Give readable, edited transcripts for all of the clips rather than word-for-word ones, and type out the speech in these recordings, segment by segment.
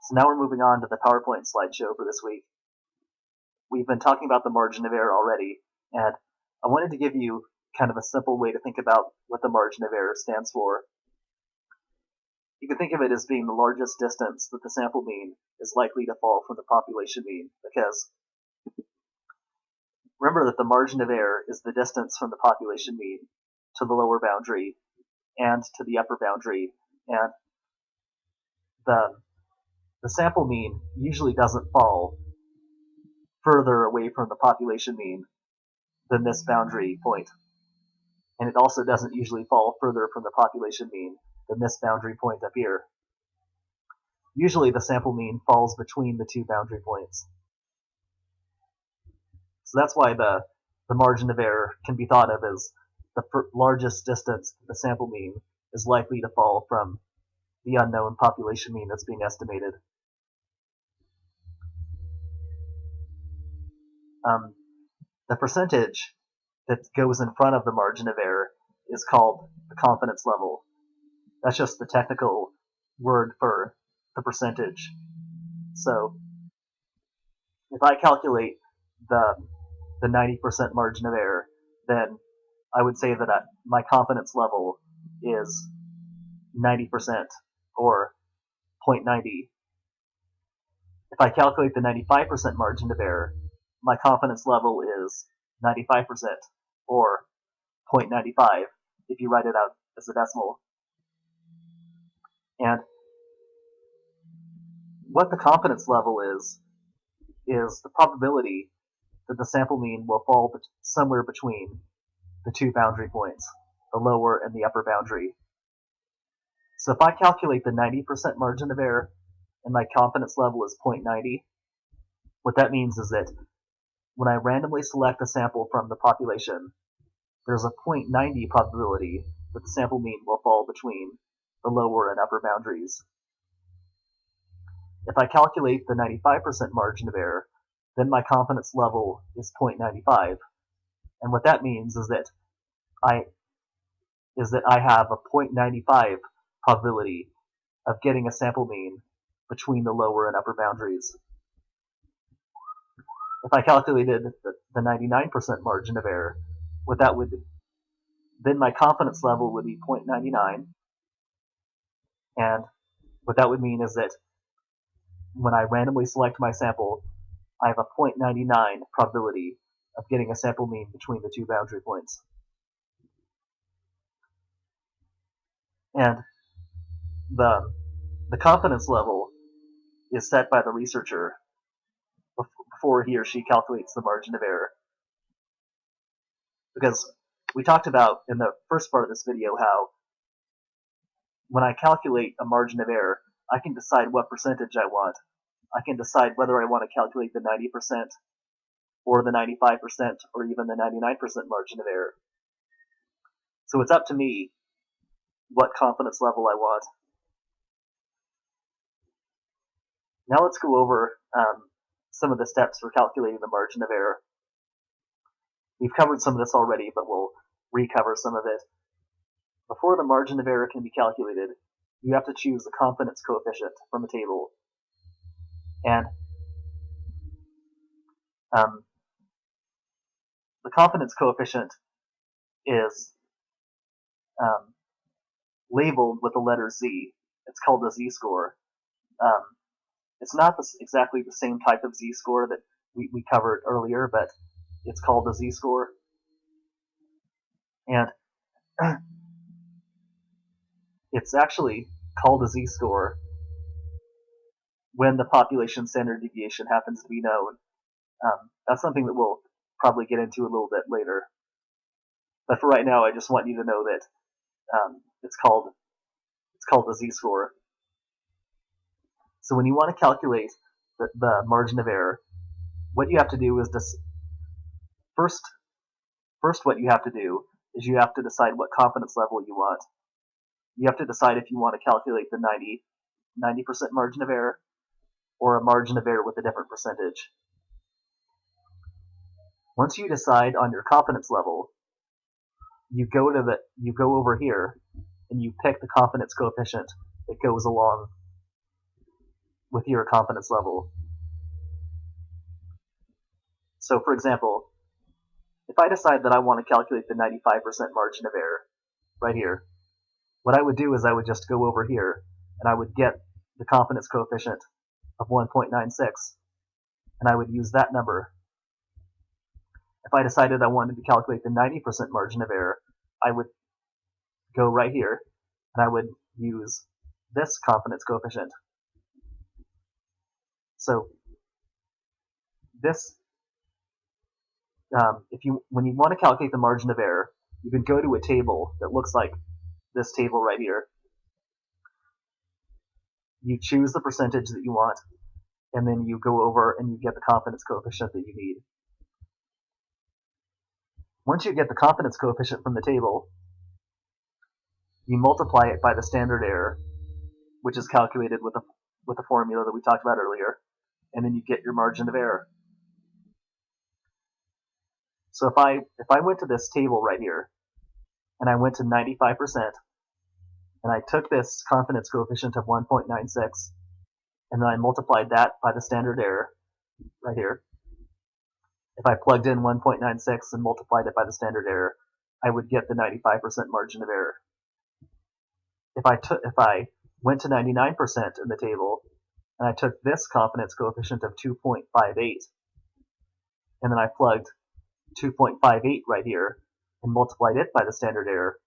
So now we're moving on to the PowerPoint slideshow for this week. We've been talking about the margin of error already, and I wanted to give you kind of a simple way to think about what the margin of error stands for. You can think of it as being the largest distance that the sample mean is likely to fall from the population mean, because remember that the margin of error is the distance from the population mean to the lower boundary and to the upper boundary, and the sample mean usually doesn't fall further away from the population mean than this boundary point. And it also doesn't usually fall further from the population mean than this boundary point up here. Usually the sample mean falls between the two boundary points. So that's why the margin of error can be thought of as the largest distance the sample mean is likely to fall from the unknown population mean that's being estimated. The percentage that goes in front of the margin of error is called the confidence level. That's just the technical word for the percentage. So if I calculate the 90% margin of error, then I would say that my confidence level is 90% or 0.90. If I calculate the 95% margin of error, my confidence level is 95% or 0.95 if you write it out as a decimal. And what the confidence level is the probability that the sample mean will fall somewhere between the two boundary points, the lower and the upper boundary. So if I calculate the 90% margin of error and my confidence level is 0.90, what that means is that when I randomly select a sample from the population, there's a 0.90 probability that the sample mean will fall between the lower and upper boundaries. If I calculate the 95% margin of error, then my confidence level is 0.95. And what that means is that I have a 0.95 probability of getting a sample mean between the lower and upper boundaries. If I calculated the 99% margin of error, then my confidence level would be 0.99. And what that would mean is that when I randomly select my sample, I have a 0.99 probability of getting a sample mean between the two boundary points. And the confidence level is set by the researcher before he or she calculates the margin of error. Because we talked about in the first part of this video how when I calculate a margin of error, I can decide what percentage I want. I can decide whether I want to calculate the 90% or the 95% or even the 99% margin of error. So it's up to me what confidence level I want. Now let's go over some of the steps for calculating the margin of error. We've covered some of this already, but we'll recover some of it. Before the margin of error can be calculated, you have to choose the confidence coefficient from a table. And the confidence coefficient is labeled with the letter Z. It's called the Z-score. It's not exactly the same type of Z-score that we covered earlier, but it's called the Z-score. And it's actually called a Z-score when the population standard deviation happens to be known. That's something that we'll probably get into a little bit later. But for right now, I just want you to know that it's called the Z-score. So when you want to calculate the margin of error, what you have to do is first what you have to do is you have to decide what confidence level you want. You have to decide if you want to calculate the 90% margin of error or a margin of error with a different percentage. Once you decide on your confidence level, you go over here and you pick the confidence coefficient that goes along with your confidence level. So for example, if I decide that I want to calculate the 95% margin of error right here, what I would do is I would just go over here and I would get the confidence coefficient of 1.96 and I would use that number. If I decided I wanted to calculate the 90% margin of error, I would go right here and I would use this confidence coefficient. So this, when you want to calculate the margin of error, you can go to a table that looks like this table right here. You choose the percentage that you want, and then you go over and you get the confidence coefficient that you need. Once you get the confidence coefficient from the table, you multiply it by the standard error, which is calculated with a formula that we talked about earlier, and then you get your margin of error. So if I went to this table right here, and I went to 95%, and I took this confidence coefficient of 1.96, and then I multiplied that by the standard error right here. If I plugged in 1.96 and multiplied it by the standard error, I would get the 95% margin of error. If I went to 99% in the table, and I took this confidence coefficient of 2.58, and then I plugged 2.58 right here and multiplied it by the standard error,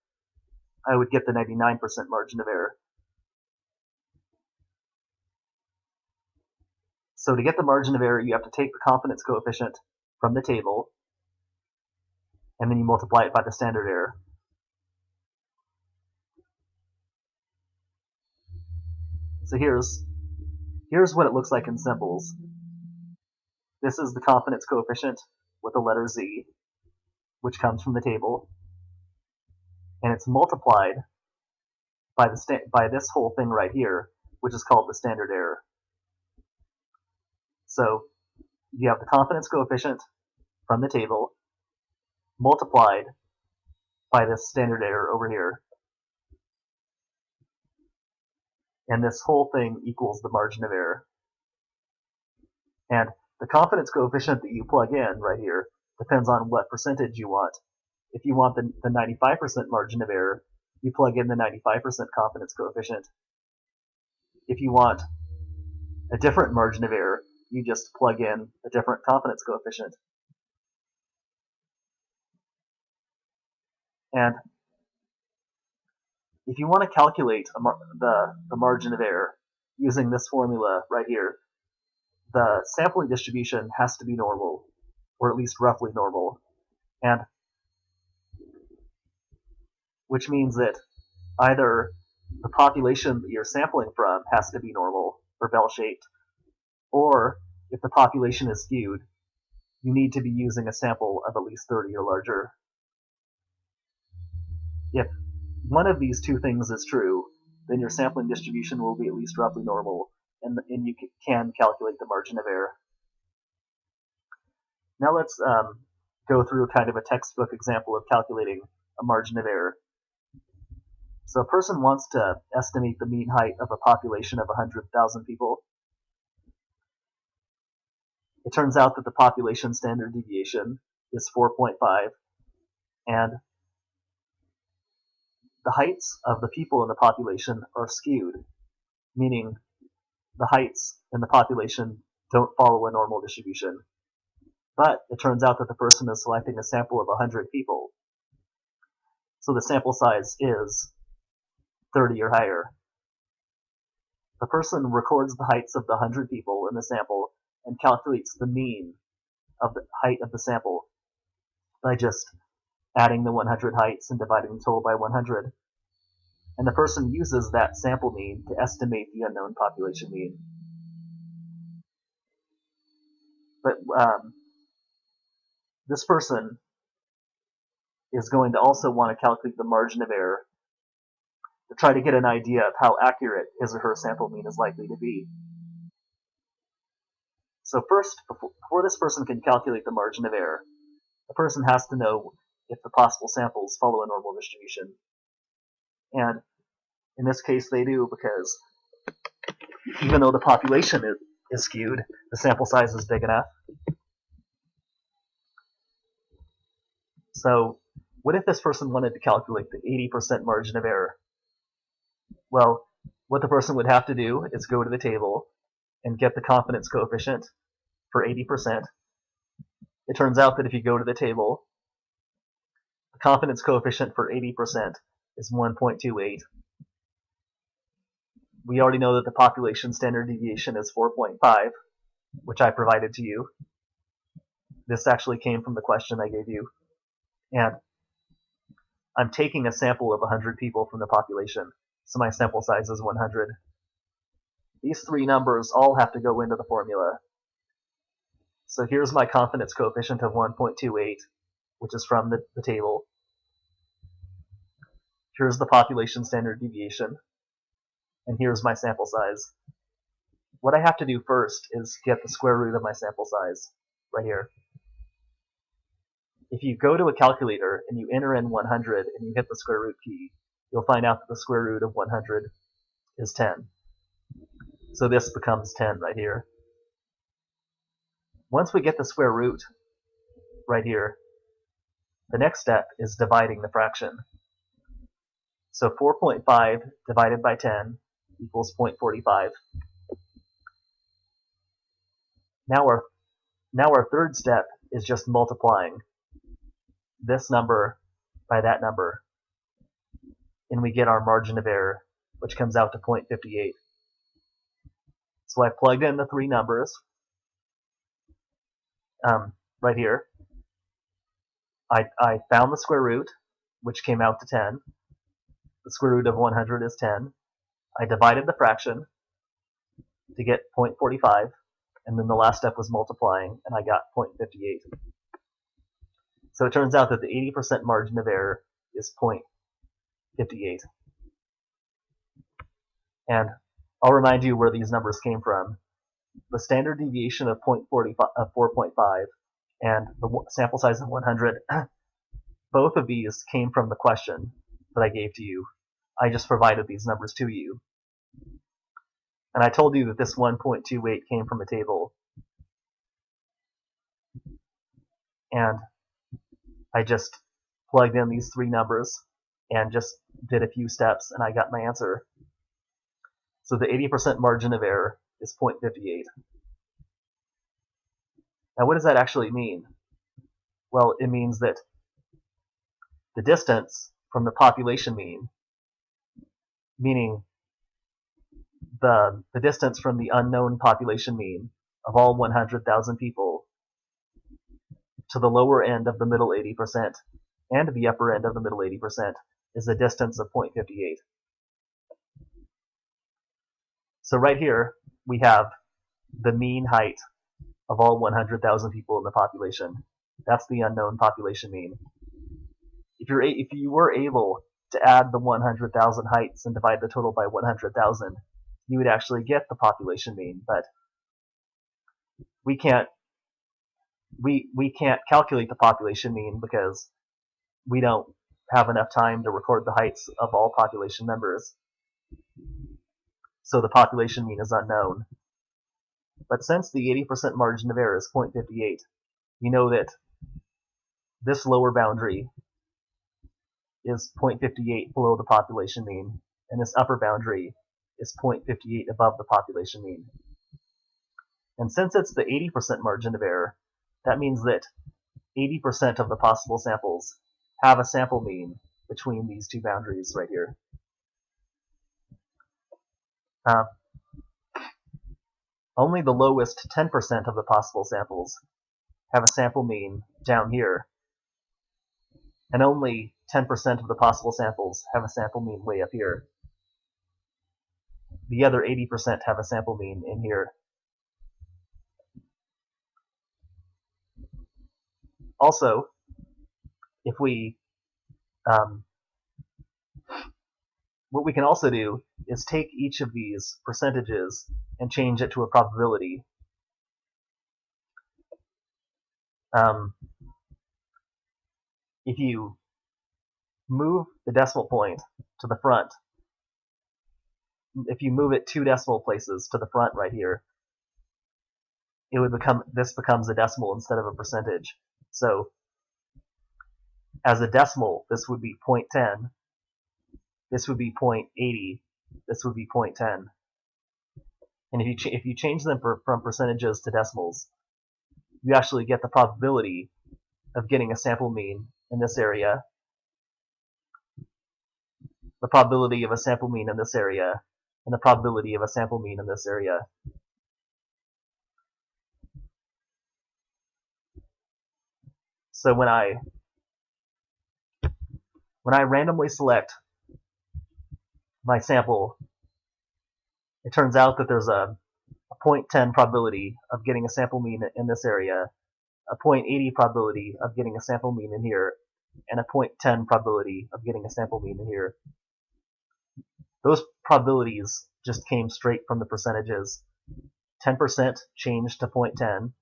I would get the 99% margin of error. So to get the margin of error, you have to take the confidence coefficient from the table, and then you multiply it by the standard error. So here's what it looks like in symbols. This is the confidence coefficient with the letter Z, which comes from the table, and it's multiplied by this whole thing right here, which is called the standard error. So you have the confidence coefficient from the table multiplied by this standard error over here, and this whole thing equals the margin of error. And the confidence coefficient that you plug in right here depends on what percentage you want. If you want the 95% margin of error, you plug in the 95% confidence coefficient. If you want a different margin of error, you just plug in a different confidence coefficient. And if you want to calculate the margin of error using this formula right here, the sampling distribution has to be normal, or at least roughly normal, and which means that either the population that you're sampling from has to be normal or bell-shaped, or if the population is skewed, you need to be using a sample of at least 30 or larger. If one of these two things is true, then your sampling distribution will be at least roughly normal, and you can calculate the margin of error. Now let's go through kind of a textbook example of calculating a margin of error. So a person wants to estimate the mean height of a population of 100,000 people. It turns out that the population standard deviation is 4.5, and the heights of the people in the population are skewed, meaning the heights in the population don't follow a normal distribution. But it turns out that the person is selecting a sample of 100 people. So the sample size is 30 or higher. The person records the heights of the 100 people in the sample and calculates the mean of the height of the sample by just adding the 100 heights and dividing the total by 100. And the person uses that sample mean to estimate the unknown population mean. But this person is going to also want to calculate the margin of error to try to get an idea of how accurate his or her sample mean is likely to be. So first, before this person can calculate the margin of error, the person has to know if the possible samples follow a normal distribution. And in this case, they do, because even though the population is skewed, the sample size is big enough. So what if this person wanted to calculate the 80% margin of error? Well, what the person would have to do is go to the table and get the confidence coefficient for 80%. It turns out that if you go to the table, the confidence coefficient for 80% is 1.28. We already know that the population standard deviation is 4.5, which I provided to you. This actually came from the question I gave you. And I'm taking a sample of 100 people from the population, so my sample size is 100. These three numbers all have to go into the formula. So here's my confidence coefficient of 1.28, which is from the table. Here's the population standard deviation, and here's my sample size. What I have to do first is get the square root of my sample size, right here. If you go to a calculator and you enter in 100 and you hit the square root key, you'll find out that the square root of 100 is 10. So this becomes 10 right here. Once we get the square root right here, the next step is dividing the fraction. So 4.5 divided by 10 equals 0.45. Now our third step is just multiplying this number by that number, and we get our margin of error, which comes out to 0.58. So I plugged in the three numbers right here. I found the square root, which came out to 10. The square root of 100 is 10. I divided the fraction to get 0.45, and then the last step was multiplying, and I got 0.58. So it turns out that the 80% margin of error is 0.58. And I'll remind you where these numbers came from. The standard deviation of 4.5 and the sample size of 100, both of these came from the question that I gave to you. I just provided these numbers to you. And I told you that this 1.28 came from a table. And I just plugged in these three numbers and just did a few steps, and I got my answer. So the 80% margin of error is 0.58. Now what does that actually mean? Well, it means that the distance from the population mean, meaning the distance from the unknown population mean of all 100,000 people to the lower end of the middle 80% and the upper end of the middle 80% is a distance of 0.58. So right here we have the mean height of all 100,000 people in the population. That's the unknown population mean. If you were able to add the 100,000 heights and divide the total by 100,000, you would actually get the population mean. But we can't calculate the population mean because we don't have enough time to record the heights of all population members. So the population mean is unknown. But since the 80% margin of error is 0.58, you know that this lower boundary is 0.58 below the population mean, and this upper boundary is 0.58 above the population mean. And since it's the 80% margin of error, that means that 80% of the possible samples have a sample mean between these two boundaries right here. Only the lowest 10% of the possible samples have a sample mean down here, and only 10% of the possible samples have a sample mean way up here. The other 80% have a sample mean in here. Also, if we what we can also do is take each of these percentages and change it to a probability. If you move the decimal point to the front if you move it 2 decimal places to the front right here, this becomes a decimal instead of a percentage. So as a decimal, this would be 0.10, this would be 0.80, this would be 0.10. And if you change them from percentages to decimals, you actually get the probability of getting a sample mean in this area, the probability of a sample mean in this area, and the probability of a sample mean in this area. So when I randomly select my sample, it turns out that there's a 0.10 probability of getting a sample mean in this area, a 0.80 probability of getting a sample mean in here, and a 0.10 probability of getting a sample mean in here. Those probabilities just came straight from the percentages. 10% changed to 0.10,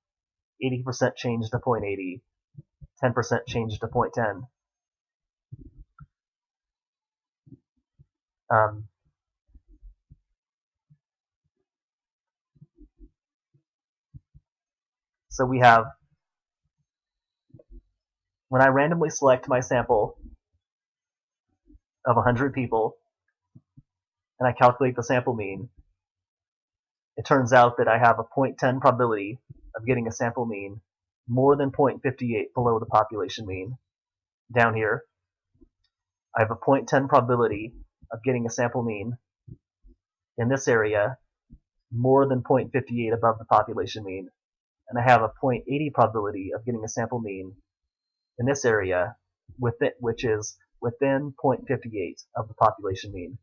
80% changed to 0.80, 10% changed to 0.10. So we have, when I randomly select my sample of 100 people, and I calculate the sample mean, it turns out that I have a 0.10 probability of getting a sample mean more than 0.58 below the population mean. Down here, I have a 0.10 probability of getting a sample mean in this area more than 0.58 above the population mean. And I have a 0.80 probability of getting a sample mean in this area, which is within 0.58 of the population mean.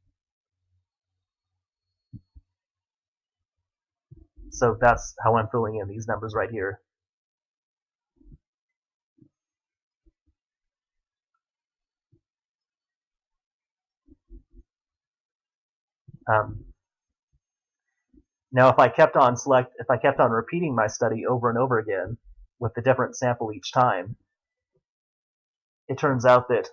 So that's how I'm filling in these numbers right here. Now, if I kept on repeating my study over and over again with a different sample each time, it turns out that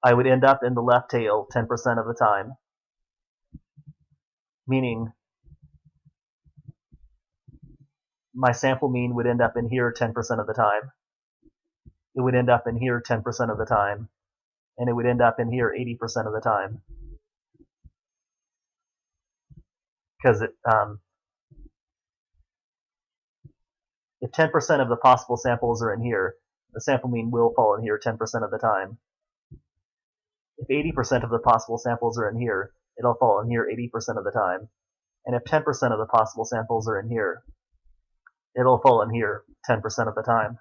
I would end up in the left tail 10% of the time, meaning my sample mean would end up in here 10% of the time. It would end up in here 10% of the time, and it would end up in here 80% of the time. Because if 10% of the possible samples are in here, the sample mean will fall in here 10% of the time. If 80% of the possible samples are in here, it'll fall in here 80% of the time. And if 10% of the possible samples are in here, it'll fall in here 10% of the time.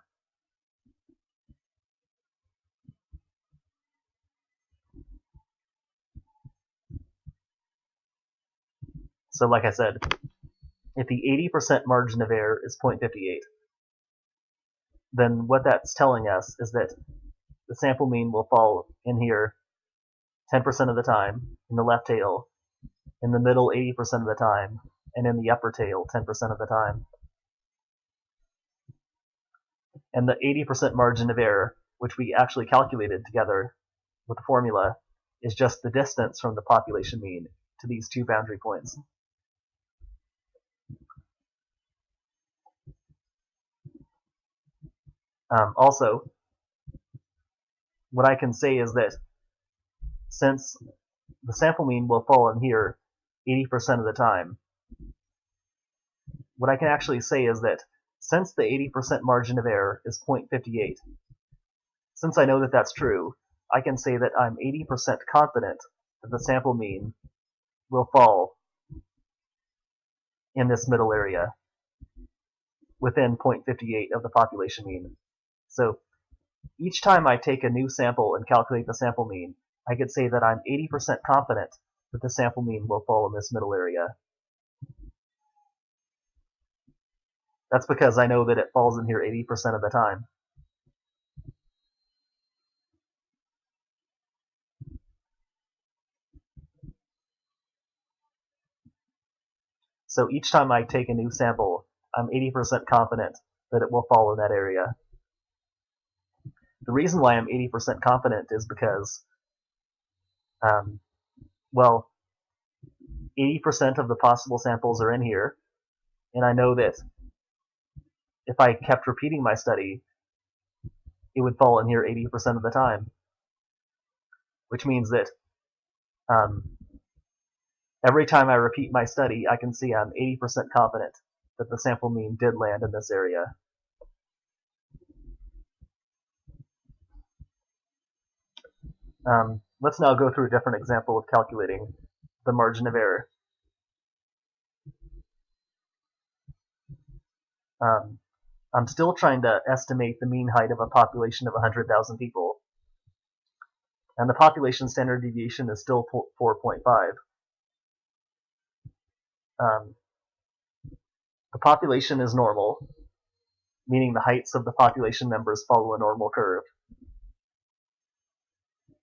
So like I said, if the 80% margin of error is 0.58, then what that's telling us is that the sample mean will fall in here 10% of the time, in the left tail, in the middle 80% of the time, and in the upper tail 10% of the time. And the 80% margin of error, which we actually calculated together with the formula, is just the distance from the population mean to these two boundary points. Also, what I can say is that since the sample mean will fall in here 80% of the time, what I can actually say is that since the 80% margin of error is 0.58, since I know that that's true, I can say that I'm 80% confident that the sample mean will fall in this middle area within 0.58 of the population mean. So each time I take a new sample and calculate the sample mean, I could say that I'm 80% confident that the sample mean will fall in this middle area. That's because I know that it falls in here 80% of the time. So each time I take a new sample, I'm 80% confident that it will fall in that area. The reason why I'm 80% confident is because, well, 80% of the possible samples are in here, and I know that if I kept repeating my study, it would fall in here 80% of the time, which means that every time I repeat my study, I can see I'm 80% confident that the sample mean did land in this area. Let's now go through a different example of calculating the margin of error. I'm still trying to estimate the mean height of a population of 100,000 people, and the population standard deviation is still 4.5. The population is normal, meaning the heights of the population members follow a normal curve.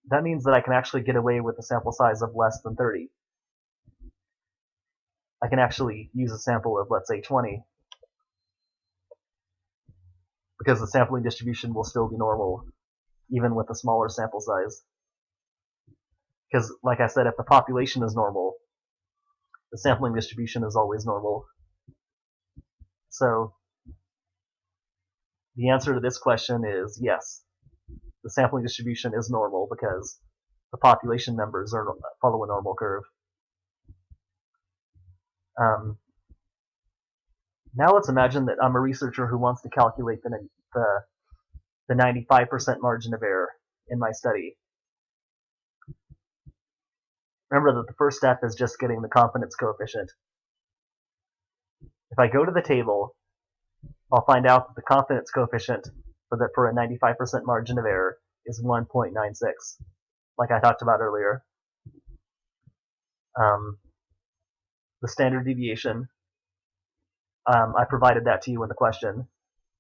That means that I can actually get away with a sample size of less than 30. I can actually use a sample of, let's say, 20, because the sampling distribution will still be normal, even with a smaller sample size. Because, like I said, if the population is normal, the sampling distribution is always normal. So the answer to this question is yes. The sampling distribution is normal because the population members follow a normal curve. Now let's imagine that I'm a researcher who wants to calculate the 95% margin of error in my study. Remember that the first step is just getting the confidence coefficient. If I go to the table, I'll find out that the confidence coefficient for a 95% margin of error is 1.96, like I talked about earlier. The standard deviation, I provided that to you in the question,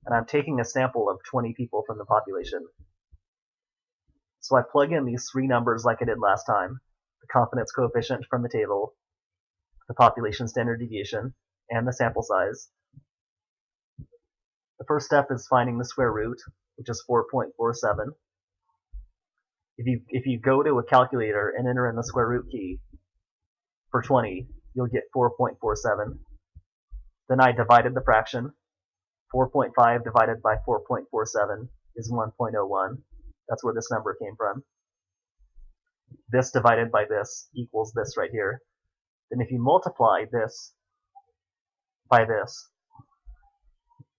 and I'm taking a sample of 20 people from the population. So I plug in these three numbers like I did last time: the confidence coefficient from the table, the population standard deviation, and the sample size. The first step is finding the square root, which is 4.47. If you go to a calculator and enter in the square root key for 20, you'll get 4.47. Then I divided the fraction. 4.5 divided by 4.47 is 1.01. That's where this number came from. This divided by this equals this right here. Then if you multiply this by this,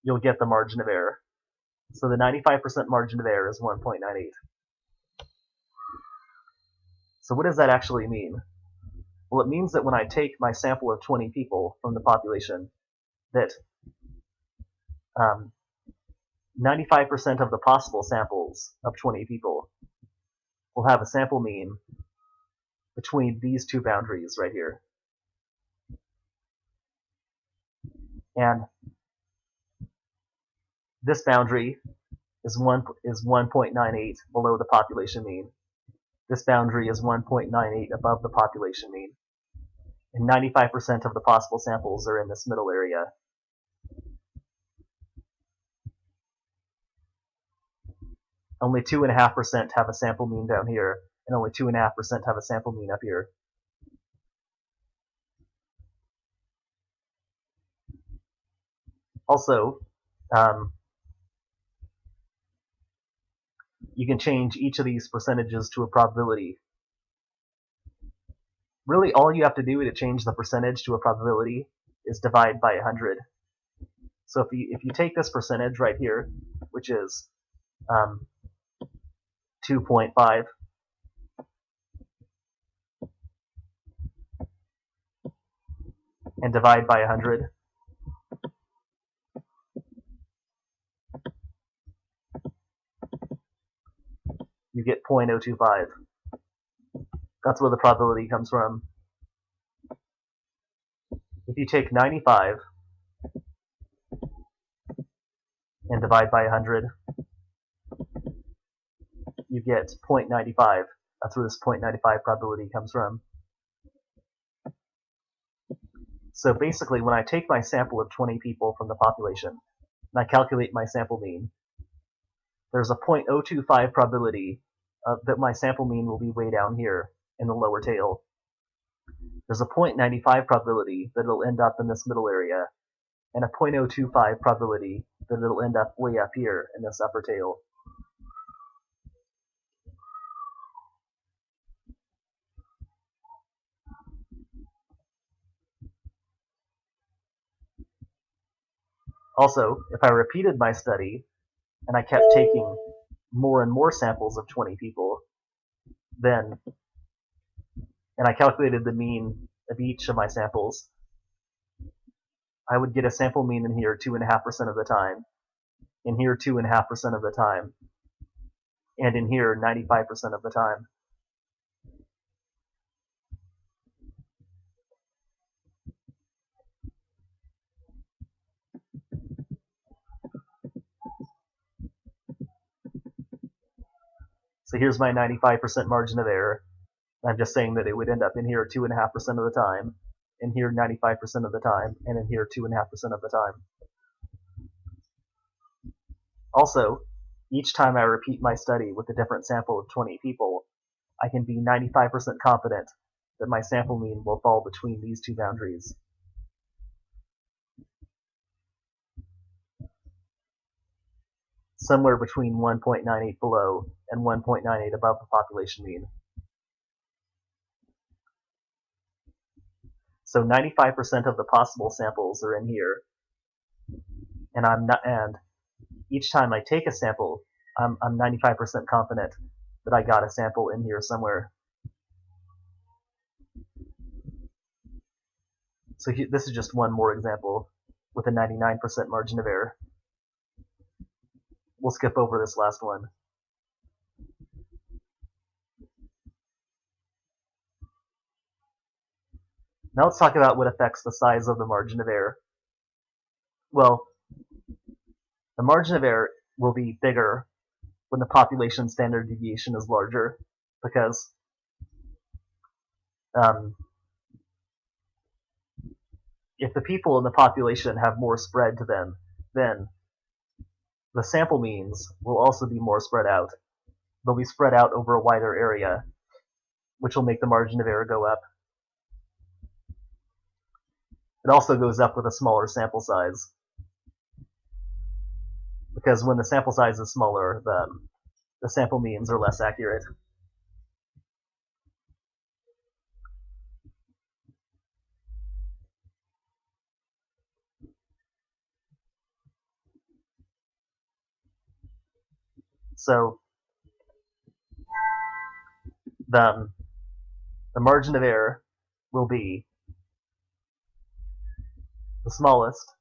you'll get the margin of error. So the 95% margin of error is 1.98. So what does that actually mean? Well, it means that when I take my sample of 20 people from the population, that 95% of the possible samples of 20 people will have a sample mean between these two boundaries right here. And this boundary is 1.98 below the population mean. This boundary is 1.98 above the population mean. And 95% of the possible samples are in this middle area. Only 2.5% have a sample mean down here, and only 2.5% have a sample mean up here. Also, you can change each of these percentages to a probability. Really, all you have to do to change the percentage to a probability is divide by 100. So if you take this percentage right here, which is 2.5, and divide by 100, you get 0.025. That's where the probability comes from. If you take 95 and divide by 100, you get 0.95. That's where this 0.95 probability comes from. So basically, when I take my sample of 20 people from the population, and I calculate my sample mean, there's a 0.025 probability that my sample mean will be way down here in the lower tail. There's a 0.95 probability that it'll end up in this middle area, and a 0.025 probability that it'll end up way up here in this upper tail. Also, if I repeated my study and I kept taking more and more samples of 20 people, then, and I calculated the mean of each of my samples, I would get a sample mean in here 2.5% of the time, in here 2.5% of the time, and in here 95% of the time. So here's my 95% margin of error. I'm just saying that it would end up in here 2.5% of the time, in here 95% of the time, and in here 2.5% of the time. Also, each time I repeat my study with a different sample of 20 people, I can be 95% confident that my sample mean will fall between these two boundaries. Somewhere between 1.98 below and 1.98 above the population mean. So 95% of the possible samples are in here, and each time I take a sample, I'm 95% confident that I got a sample in here somewhere. So this is just one more example with a 99% margin of error. We'll skip over this last one. Now let's talk about what affects the size of the margin of error. Well, the margin of error will be bigger when the population standard deviation is larger, because if the people in the population have more spread to them, then the sample means will also be more spread out. They'll be spread out over a wider area, which will make the margin of error go up. It also goes up with a smaller sample size, because when the sample size is smaller, the sample means are less accurate. So the margin of error will be the smallest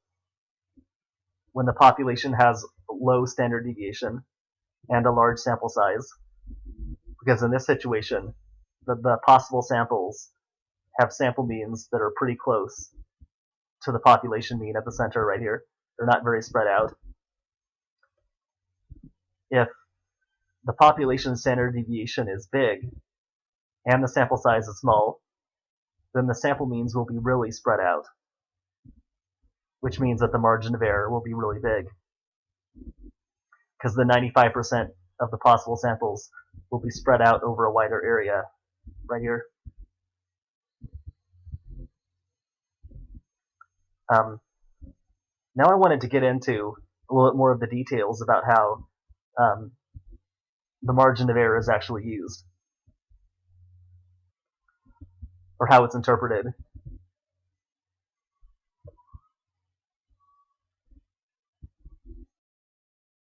when the population has low standard deviation and a large sample size, because in this situation, the possible samples have sample means that are pretty close to the population mean at the center right here. They're not very spread out. If the population standard deviation is big and the sample size is small, then the sample means will be really spread out, which means that the margin of error will be really big, because the 95% of the possible samples will be spread out over a wider area right here. Now I wanted to get into a little bit more of the details about how the margin of error is actually used, or how it's interpreted.